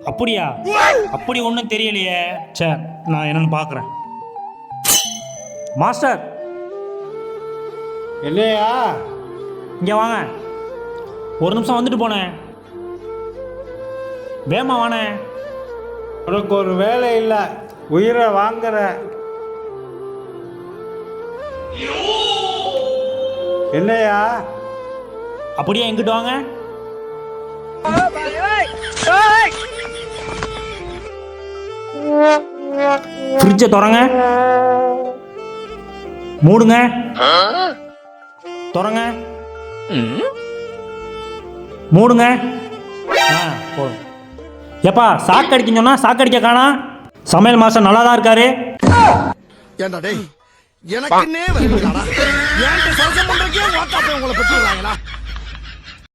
அப்படியா? அப்படி ஒன்றும் தெரியலையே. சரி, நான் என்னன்னு பார்க்குறேன். மாஸ்டர், இல்லையா? இங்கே வாங்க. ஒரு நிமிஷம் வந்துட்டு போனேன். வேமா வானே. உனக்கு ஒரு வேலை இல்லை, உயிரை வாங்குற. என்னையா? அப்படியே எங்கிட்டு வாங்க. ஃப்ரிட்ஜை திறங்க. மூடுங்க. திறங்க. மூடுங்க. போதும். ஏப்பா, சாக்கு அடிக்க சொன்னா சாக்கு அடிக்க காணா. சமையல் மாஸ்டர் நல்லா தான் இருக்காரு. ஏண்டா டேய், எனக்குன்னே வருவீங்களாடா? ஏன்ட்ட சரசம் பண்றதுக்கே வாட்டாப்பே உங்களை பெற்றுறாங்களா?